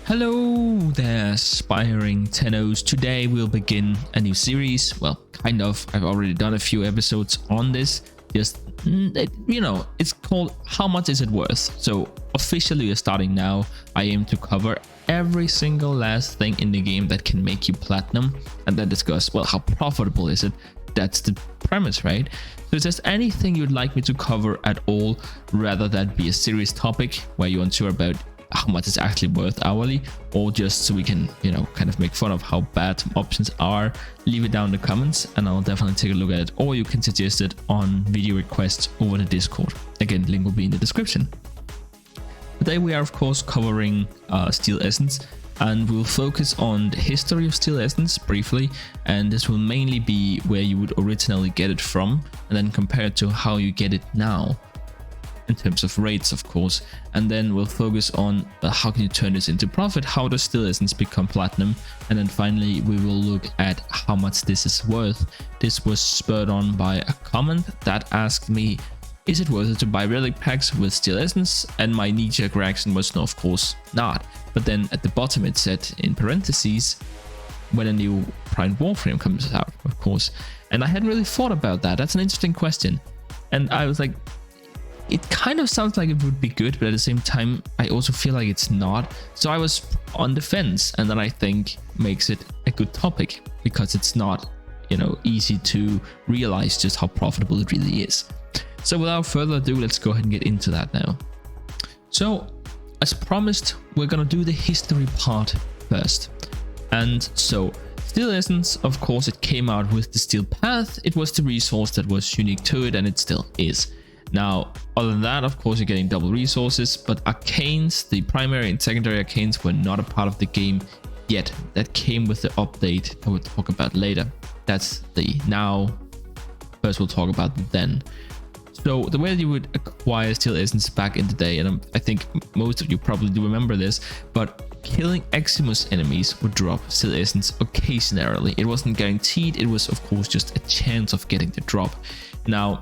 Hello there, aspiring Tennos. Today we'll begin a new series. Well, kind of. I've already done a few episodes on this. It's called How Much Is It Worth? So officially we're starting now. I aim to cover every single last thing in the game that can make you platinum and then discuss, well, how profitable is it? That's the premise, right? So is there anything you'd like me to cover at all, rather than be a serious topic where you're unsure about how much it's actually worth hourly, or just so we can, kind of make fun of how bad some options are? Leave it down in the comments and I'll definitely take a look at it, or you can suggest it on video requests over the Discord. Again, link will be in the description. Today we are of course covering Steel Essence, and we'll focus on the history of Steel Essence briefly, and this will mainly be where you would originally get it from and then compare it to how you get it now in terms of rates, of course. And then we'll focus on how can you turn this into profit, how does Steel Essence become platinum, and then finally we will look at how much this is worth. This was spurred on by a comment that asked me, is it worth it to buy relic packs with Steel Essence? And my knee-jerk reaction was no, of course not. But then at the bottom it said in parentheses, when a new Prime Warframe comes out, of course. And I hadn't really thought about that. That's an interesting question. And I was like, it kind of sounds like it would be good, but at the same time, I also feel like it's not. So I was on the fence, and that I think makes it a good topic because it's not, easy to realize just how profitable it really is. So without further ado, let's go ahead and get into that now. So as promised, we're gonna do the history part first. And so Steel Essence, of course, it came out with the Steel Path. It was the resource that was unique to it, and it still is. Now, other than that, of course, you're getting double resources, but arcanes, the primary and secondary arcanes, were not a part of the game yet. That came with the update I will talk about later. That's the now. First, we'll talk about the then. So the way that you would acquire Steel Essence back in the day, and I think most of you probably do remember this, but killing Eximus enemies would drop Steel Essence occasionally. It wasn't guaranteed. It was, of course, just a chance of getting the drop. Now,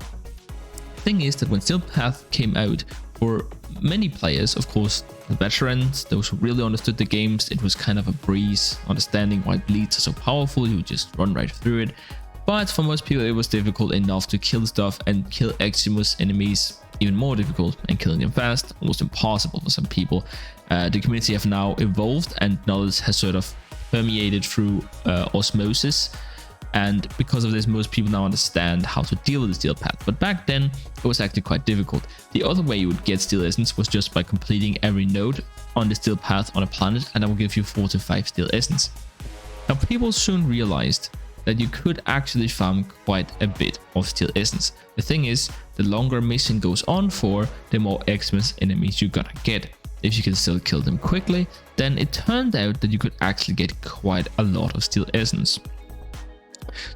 thing is that when Steel Path came out, for many players, of course the veterans, those who really understood the games, it was kind of a breeze, understanding why bleeds are so powerful, you would just run right through it. But for most people it was difficult enough to kill stuff, and kill Eximus enemies even more difficult, and killing them fast almost impossible for some people. The community have now evolved, and knowledge has sort of permeated through osmosis. And because of this, most people now understand how to deal with the Steel Path. But back then, it was actually quite difficult. The other way you would get Steel Essence was just by completing every node on the Steel Path on a planet, and that will give you 4 to 5 Steel Essence. Now, people soon realized that you could actually farm quite a bit of Steel Essence. The thing is, the longer a mission goes on for, the more Eximus enemies you're gonna get. If you can still kill them quickly, then it turned out that you could actually get quite a lot of Steel Essence.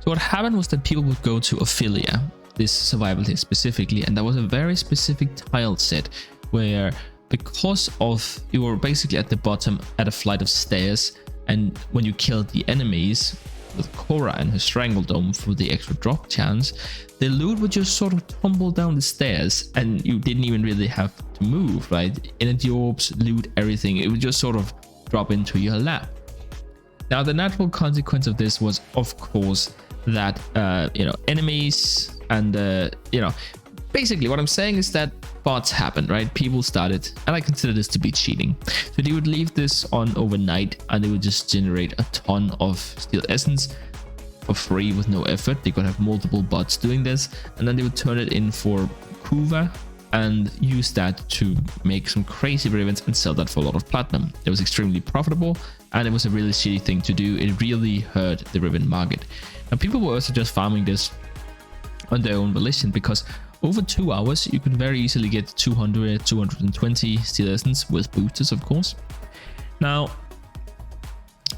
So what happened was that people would go to Ophelia, this survival hit specifically, and that was a very specific tile set where, because of you were basically at the bottom at a flight of stairs, and when you killed the enemies with Korra and her Strangle Dome for the extra drop chance, the loot would just sort of tumble down the stairs and you didn't even really have to move, right? Energy orbs, loot, everything, it would just sort of drop into your lap. Now, the natural consequence of this was, of course, that, enemies and, basically what I'm saying is that bots happened, right? People started, and I consider this to be cheating. So they would leave this on overnight and they would just generate a ton of Steel Essence for free with no effort. They could have multiple bots doing this, and then they would turn it in for Kuva and use that to make some crazy ribbons and sell that for a lot of platinum. It was extremely profitable, and it was a really shitty thing to do. It really hurt the ribbon market. Now, people were also just farming this on their own volition, because over 2 hours you could very easily get 200, 220 Steel Essence with boosters, of course. Now,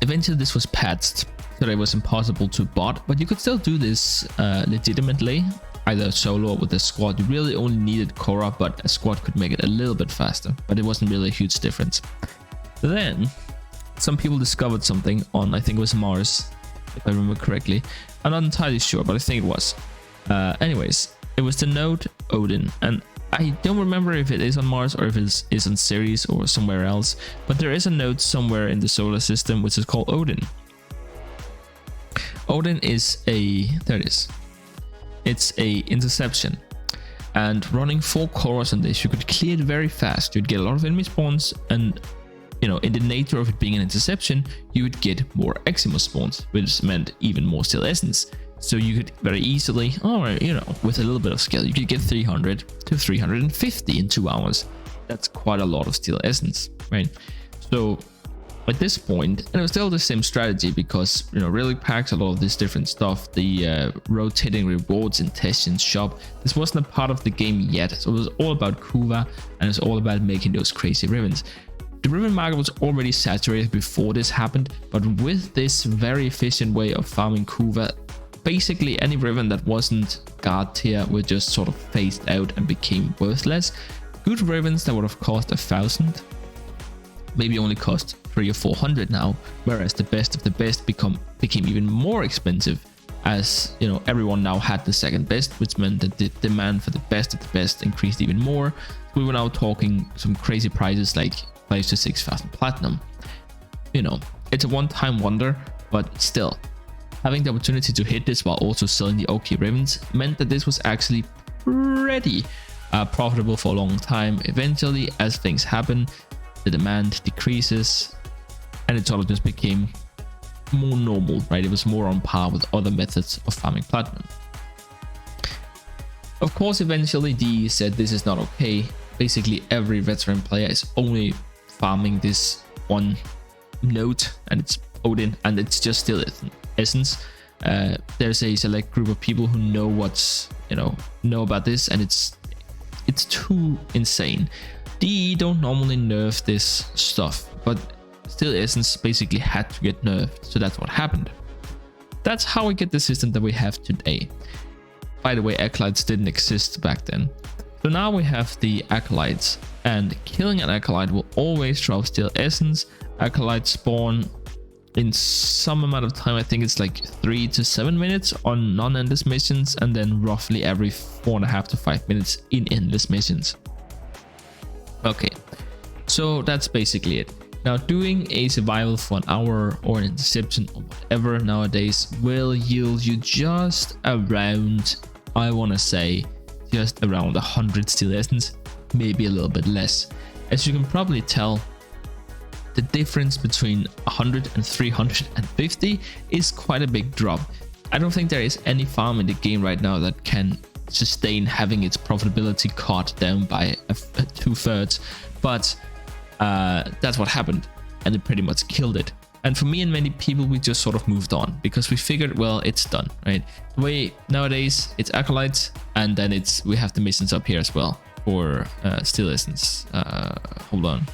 eventually this was patched so that it was impossible to bot, but you could still do this legitimately, either solo or with a squad. You really only needed Korra, but a squad could make it a little bit faster, but it wasn't really a huge difference. Then some people discovered something on, I think it was Mars, if I remember correctly. I'm not entirely sure, but I think it was. Anyways, it was the node Odin, and I don't remember if it is on Mars or if it is on Ceres or somewhere else, but there is a node somewhere in the solar system which is called Odin. Odin is there it is. It's a interception, and running 4 cores on this, you could clear it very fast. You'd get a lot of enemy spawns, and you know, in the nature of it being an interception, you would get more Eximus spawns, which meant even more Steel Essence. So you could very easily, or you know, with a little bit of skill, you could get 300 to 350 in 2 hours. That's quite a lot of Steel Essence, right? So at this point, and it was still the same strategy, because you know, relic packs, a lot of this different stuff, the rotating rewards in Teshin's shop, this wasn't a part of the game yet. So it was all about Kuva, and it's all about making those crazy ribbons. The ribbon market was already saturated before this happened, but with this very efficient way of farming Kuva, basically any ribbon that wasn't god tier were just sort of phased out and became worthless. Good ribbons that would have cost 1,000 maybe only cost 300 or 400 now, whereas the best of the best became even more expensive, as you know, everyone now had the second best, which meant that the demand for the best of the best increased even more. We were now talking some crazy prices like 5,000 to 6,000 platinum. You know, it's a one-time wonder, but still, having the opportunity to hit this while also selling the OK ribbons meant that this was actually pretty profitable for a long time. Eventually, as things happen, the demand decreases, and it sort of just became more normal, right? It was more on par with other methods of farming platinum. Of course, eventually DE said this is not okay. Basically, every veteran player is only farming this one node, and it's Odin, and it's just Steel Essence. There's a select group of people who know about this, and it's too insane. DE don't normally nerf this stuff, but Steel Essence basically had to get nerfed, so that's what happened. That's how we get the system that we have today. By the way, Acolytes didn't exist back then. So now we have the Acolytes, and killing an Acolyte will always drop Steel Essence. Acolytes spawn in some amount of time. I think it's like 3 to 7 minutes on non-endless missions, and then roughly every 4.5 to 5 minutes in endless missions. Okay, so that's basically it. Now, doing a survival for an hour or an interception or whatever nowadays will yield you just around, I want to say, just around 100 Steel Essence, maybe a little bit less. As you can probably tell, the difference between 100 and 350 is quite a big drop. I don't think there is any farm in the game right now that can sustain having its profitability cut down by 2/3, but that's what happened, and it pretty much killed it. And for me and many people, we just sort of moved on because we figured, well, it's done, right? The way nowadays it's Acolytes, and then we have the missions up here as well for Steel Essence. Hold on,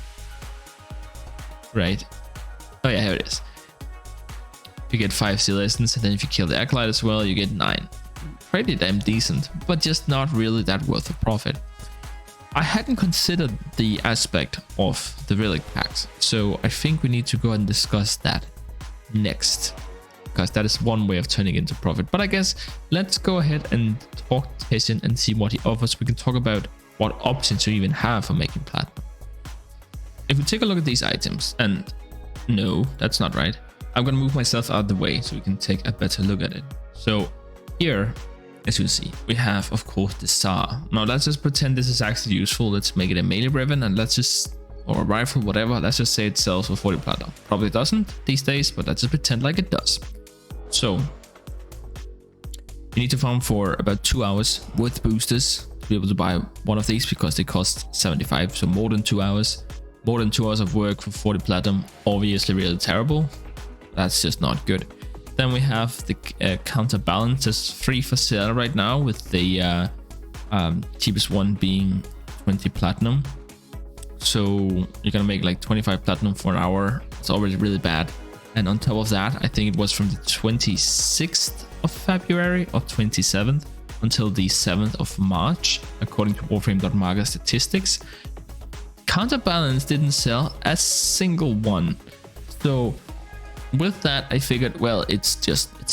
right? Oh yeah, here it is. You get 5 Steel Essence, and then if you kill the Acolyte as well, you get 9. Pretty damn decent, but just not really that worth a profit. I hadn't considered the aspect of the relic packs, so I think we need to go and discuss that next, because that is one way of turning into profit. But I guess let's go ahead and talk to Teshin and see what he offers. We can talk about what options you even have for making platinum. If we take a look at these items, and no, that's not right. I'm gonna move myself out of the way so we can take a better look at it. So here, as you see, we have, of course, the Tsar. Now let's just pretend this is actually useful. Let's make it a melee ribbon, and or a rifle, whatever. Let's just say it sells for 40 platinum. Probably doesn't these days, but let's just pretend like it does. So you need to farm for about 2 hours with boosters to be able to buy one of these, because they cost 75. So more than 2 hours. More than 2 hours of work for 40 platinum. Obviously really terrible. That's just not good. Then we have the counterbalance that's free for sale right now, with the cheapest one being 20 platinum. So you're gonna make like 25 platinum for an hour. It's already really bad. And on top of that, I think it was from the 26th of February or 27th until the 7th of March, according to Warframe.market statistics. Counterbalance didn't sell a single one. So with that, I figured, well, it's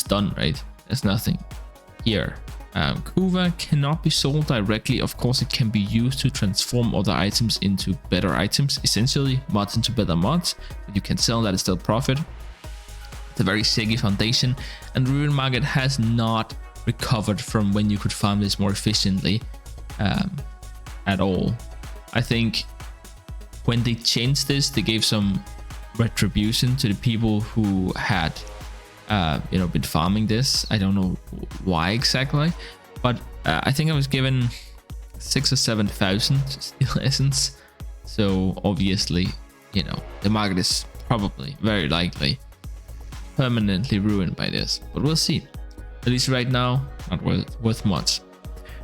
done, right? There's nothing here. Kuva cannot be sold directly. Of course, it can be used to transform other items into better items, essentially mods into better mods, but you can sell that, is still profit. It's a very shaky foundation, and the ruin market has not recovered from when you could farm this more efficiently at all. I think when they changed this, they gave some retribution to the people who had been farming this. I don't know why exactly, but I think I was given 6,000 or 7,000 steel essence. So obviously, the market is probably very likely permanently ruined by this, but we'll see. At least right now, not worth much.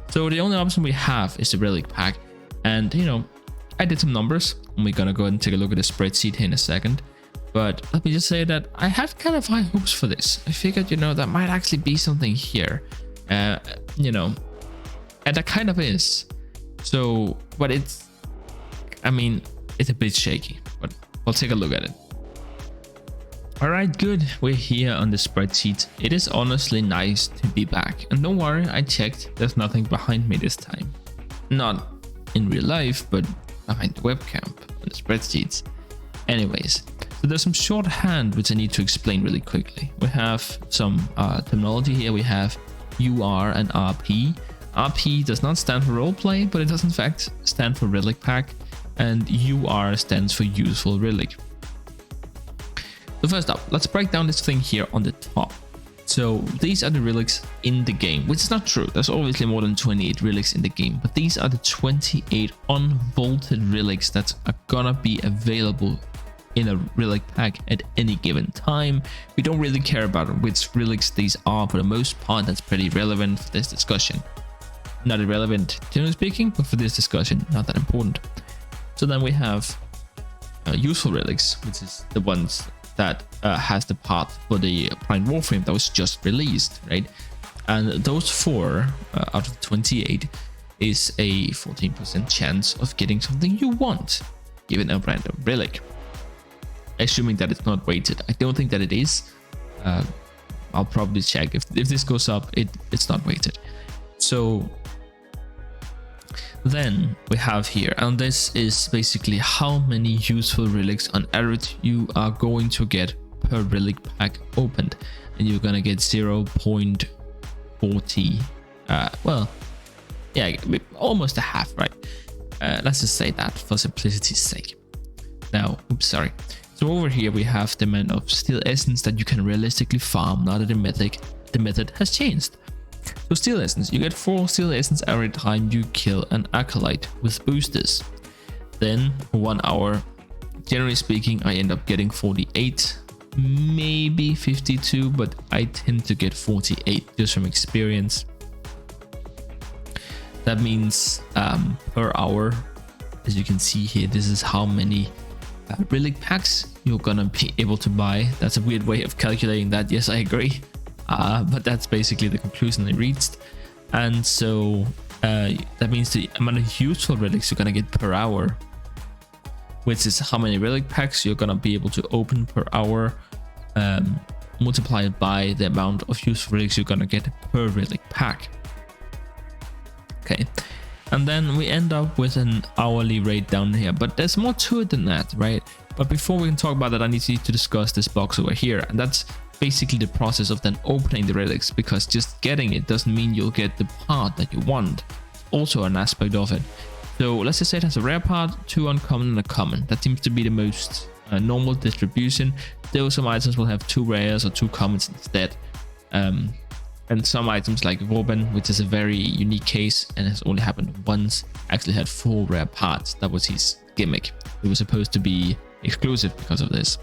So the only option we have is the relic pack, and I did some numbers, and we're gonna go ahead and take a look at the spreadsheet here in a second. But let me just say that I had kind of high hopes for this. I figured, that might actually be something here, and that kind of is. So, but it's a bit shaky, but we'll take a look at it. Alright, good, we're here on the spreadsheet. It is honestly nice to be back, and don't worry, I checked, there's nothing behind me this time. Not in real life, but behind the webcam on the spreadsheets. Anyways, so there's some shorthand which I need to explain really quickly. We have some terminology here. We have UR and RP. RP does not stand for roleplay, but it does in fact stand for relic pack, and UR stands for useful relic. So first up, let's break down this thing here on the top. So these are the relics in the game, which is not true. There's obviously more than 28 relics in the game, but these are the 28 unvaulted relics that are gonna be available in a relic pack at any given time. We don't really care about which relics these are for the most part. That's pretty relevant for this discussion. Not irrelevant generally speaking, but for this discussion, not that important. So then we have useful relics, which is the ones that has the part for the Prime Warframe that was just released, right? And those 4 out of 28 is a 14% chance of getting something you want, given a random relic. Assuming that it's not weighted. I don't think that it is. I'll probably check. If this goes up, it's not weighted. So then we have here, and this is basically how many useful relics on average you are going to get per relic pack opened, and you're gonna get 0.40 almost a half, right? Let's just say that for simplicity's sake. Now, so over here we have the amount of steel essence that you can realistically farm now that the method has changed. So steel essence, you get 4 steel essence every time you kill an acolyte with boosters. Then for 1 hour, generally speaking, I end up getting 48, maybe 52, but I tend to get 48 just from experience. That means per hour, as you can see here, this is how many relic packs you're gonna be able to buy. That's a weird way of calculating that, yes, I agree. But that's basically the conclusion I reached. And so that means the amount of useful relics you're gonna get per hour, which is how many relic packs you're gonna be able to open per hour, multiplied by the amount of useful relics you're gonna get per relic pack. Okay, and then we end up with an hourly rate down here, but there's more to it than that, right? But before we can talk about that, I need to discuss this box over here, and that's basically the process of then opening the relics, because just getting it doesn't mean you'll get the part that you want. Also an aspect of it. So let's just say it has a rare part, 2 uncommon and a common. That seems to be the most normal distribution. Though some items will have 2 rares or 2 commons instead. And some items like Warframe, which is a very unique case and has only happened once, actually had 4 rare parts. That was his gimmick. It was supposed to be exclusive because of this.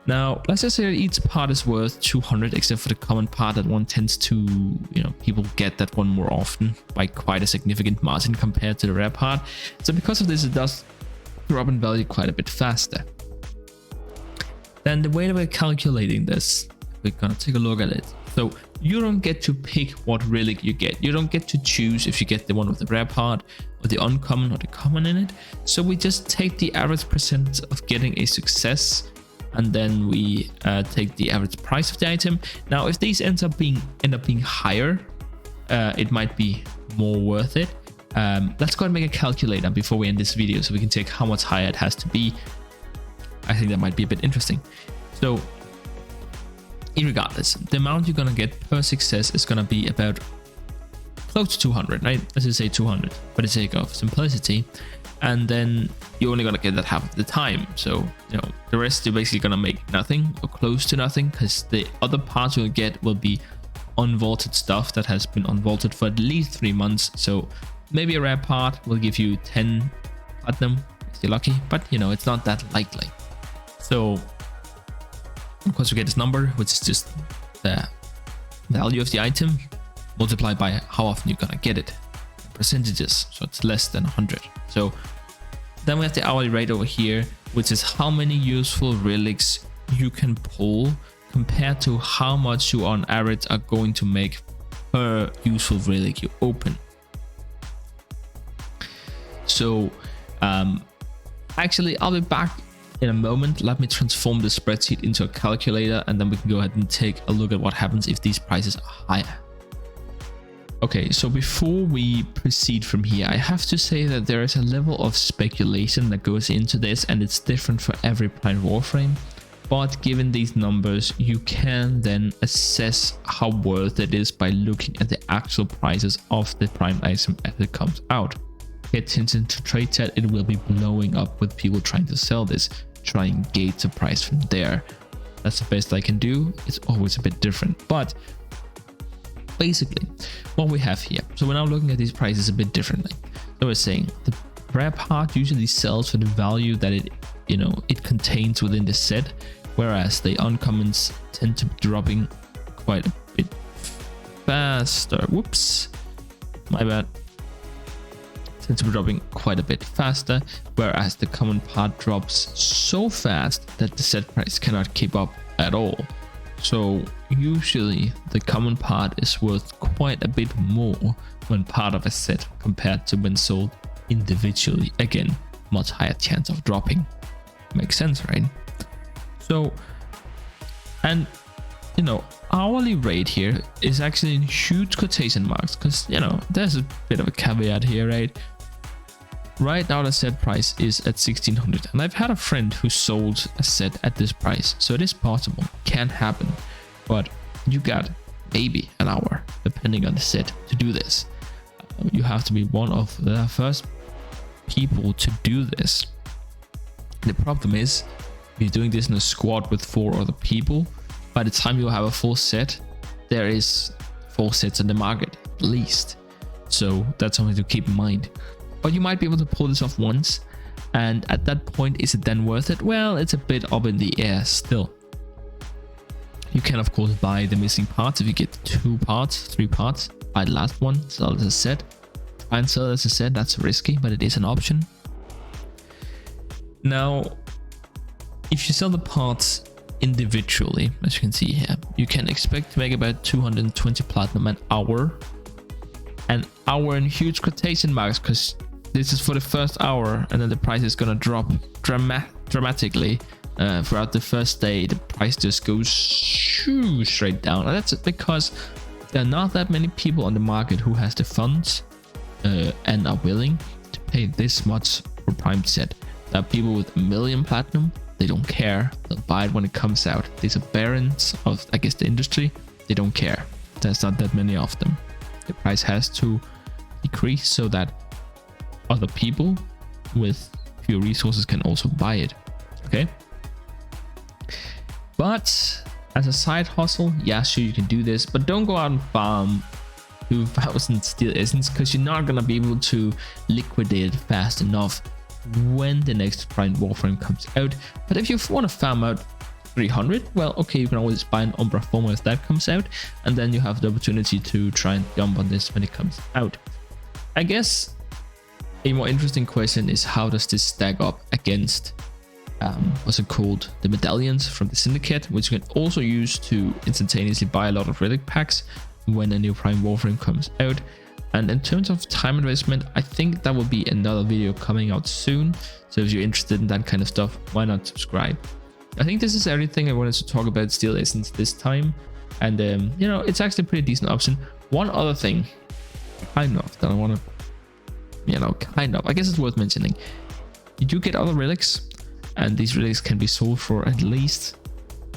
Now, let's just say that each part is worth 200, except for the common part that one tends to, people get that one more often by quite a significant margin compared to the rare part. So because of this, it does drop in value quite a bit faster. Then the way that we're calculating this, we're gonna take a look at it. So you don't get to pick what relic you get. You don't get to choose if you get the one with the rare part or the uncommon or the common in it. So we just take the average percent of getting a success, and then we take the average price of the item. Now, if these end up being higher, it might be more worth it. Let's go ahead and make a calculator before we end this video so we can check how much higher it has to be. I think that might be a bit interesting. So regardless, the amount you're gonna get per success is gonna be about close to 200, right? Let's just say 200 for the sake of simplicity. And then you're only gonna get that half of the time. So, you know, the rest you're basically gonna make nothing or close to nothing, because the other parts you'll get will be unvaulted stuff that has been unvaulted for at least 3 months. So maybe a rare part will give you 10 platinum if you're lucky, but you know, it's not that likely. So of course we get this number, which is just the value of the item multiplied by how often you're gonna get it in percentages. So it's less than 100. So then we have the hourly rate over here, which is how many useful relics you can pull compared to how much you on average are going to make per useful relic you open. So actually I'll be back in a moment. Let me transform the spreadsheet into a calculator, and then we can go ahead and take a look at what happens if these prices are higher. Okay, so before we proceed from here, I have to say that there is a level of speculation that goes into this, and it's different for every Prime Warframe. But given these numbers, you can then assess how worth it is by looking at the actual prices of the Prime item as it comes out. Pay attention to trade chat, it will be blowing up with people trying to sell this. Try and gauge the price from there. That's the best I can do. It's always a bit different, but basically what we have here, so we're now looking at these prices a bit differently. So we're saying the rare part usually sells for the value that it contains within the set, whereas the uncommons tend to be dropping quite a bit faster. Whoops, my bad. Tend to be dropping quite a bit faster, whereas the common part drops so fast that the set price cannot keep up at all. So usually the common part is worth quite a bit more when part of a set compared to when sold individually. Again, much higher chance of dropping. Makes sense, right? So, and you know, hourly rate here is actually in huge quotation marks, because you know, there's a bit of a caveat here, right? Right now the set price is at 1600, and I've had a friend who sold a set at this price, so it is possible, can happen, but you got maybe an hour depending on the set to do this. You have to be one of the first people to do this. The problem is, if you're doing this in a squad with 4 other people, by the time you have a full set, there is 4 sets in the market at least. So that's something to keep in mind. But you might be able to pull this off once, and at that point, is it then worth it? Well, it's a bit up in the air still. You can of course buy the missing parts. If you get 2 parts, 3 parts, buy the last one, sell it as a set. Try and sell it as a set, that's risky, but it is an option. Now, if you sell the parts individually, as you can see here, you can expect to make about 220 platinum an hour. An hour in huge quotation marks, because this is for the first hour, and then the price is gonna drop dramatically throughout the first day. The price just goes straight down, and that's because there are not that many people on the market who has the funds and are willing to pay this much for Prime set. There are people with 1 million platinum. They don't care. They'll buy it when it comes out. These are barons of, I guess, the industry. They don't care. There's not that many of them. The price has to decrease so that other people with few resources can also buy it. Okay. But as a side hustle, yeah, sure, you can do this, but don't go out and farm 2,000 steel essence, because you're not gonna be able to liquidate it fast enough when the next Prime Warframe comes out. But if you want to farm out 300, well, okay, you can always buy an Umbra Former if that comes out, and then you have the opportunity to try and jump on this when it comes out. I guess a more interesting question is, how does this stack up against what's it called, the medallions from the Syndicate, which you can also use to instantaneously buy a lot of relic packs when a new Prime Warframe comes out. And in terms of time investment, I think that will be another video coming out soon. So if you're interested in that kind of stuff, why not subscribe? I think this is everything I wanted to talk about Steel Essence this time. And you know, it's actually a pretty decent option. One other thing kind of that I want to, you know, kind of, I guess it's worth mentioning. You do get other relics, and these relics can be sold for at least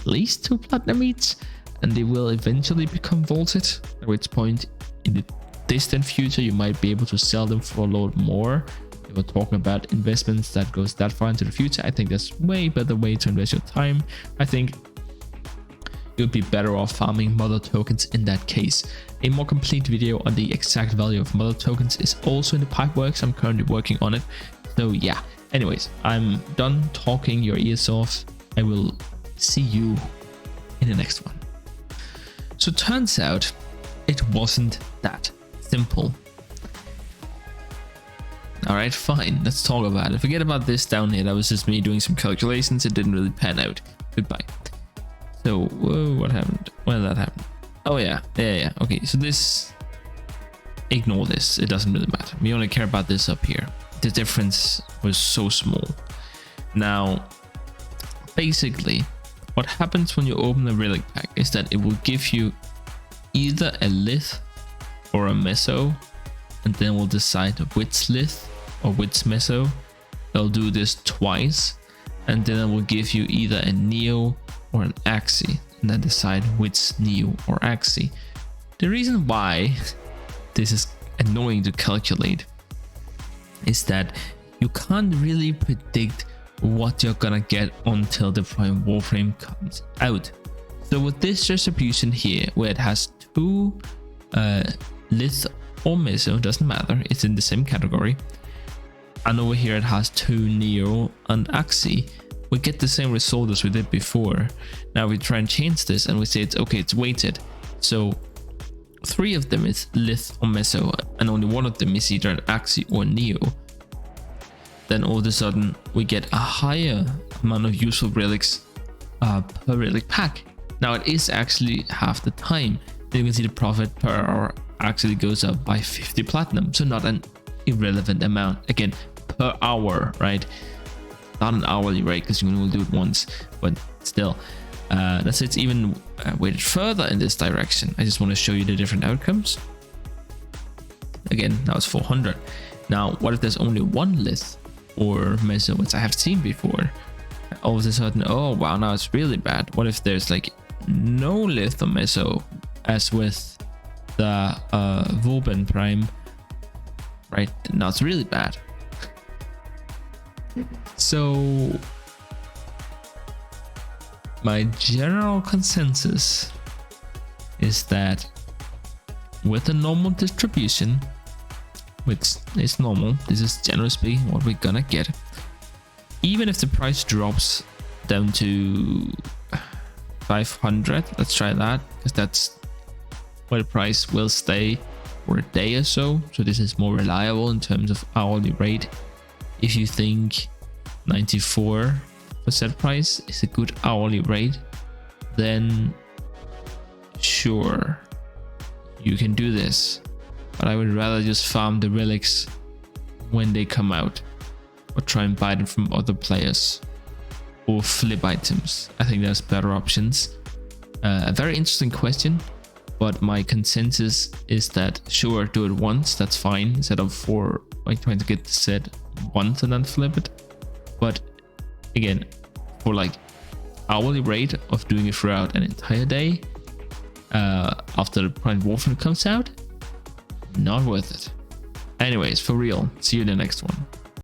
2 platinum each, and they will eventually become vaulted, at which point in the distant future you might be able to sell them for a lot more. If we're talking about investments that goes that far into the future, I think that's way better way to invest your time. I think you'd be better off farming mother tokens in that case. A more complete video on the exact value of mother tokens is also in the pipeworks. I'm currently working on it. So yeah, anyways, I'm done talking your ears off. I will see you in the next one. So turns out it wasn't that simple. All right, fine, let's talk about it. Forget about this down here. That was just me doing some calculations. It didn't really pan out. Goodbye. So, whoa, what happened? When did that happen? Oh yeah. Okay, so this, ignore this. It doesn't really matter. We only care about this up here. The difference was so small. Now, basically, what happens when you open the relic pack is that it will give you either a lith or a meso, and then we'll decide which lith or which meso. They'll do this twice, and then it will give you either a neo or an axi, and then decide which neo or axi. The reason why this is annoying to calculate is that you can't really predict what you're gonna get until the Prime Warframe comes out. So with this distribution here, where it has 2 lith or meso, doesn't matter, it's in the same category, and over here it has 2 neo and axi, we get the same result as we did before. Now we try and change this and we say it's okay, it's weighted, so 3 of them is lith or meso and only 1 of them is either an axi or neo. Then all of a sudden we get a higher amount of useful relics per relic pack. Now it is actually half the time. Then you can see the profit per hour actually goes up by 50 platinum, so not an irrelevant amount. Again, per hour, right? Not an hourly rate because you can only do it once, but still, that's it's even weighted further in this direction. I just want to show you the different outcomes. Again, now it's 400. Now, what if there's only 1 lith or meso, which I have seen before? All of a sudden, oh wow, now it's really bad. What if there's like no lith or meso, as with the Warframe Prime, right? Now it's really bad. So my general consensus is that with a normal distribution, which is normal, this is generally speaking what we're gonna get, even if the price drops down to 500, let's try that, because that's where the price will stay for a day or so. So this is more reliable in terms of hourly rate. If you think 94 for set price is a good hourly rate, then sure, you can do this. But I would rather just farm the relics when they come out, or try and buy them from other players, or flip items. I think there's better options. A very interesting question, but my consensus is that sure, do it once, that's fine, instead of trying to get the set once and then flip it. But again, for like hourly rate of doing it throughout an entire day, after the Prime Warframe comes out, not worth it. Anyways, for real, see you in the next one.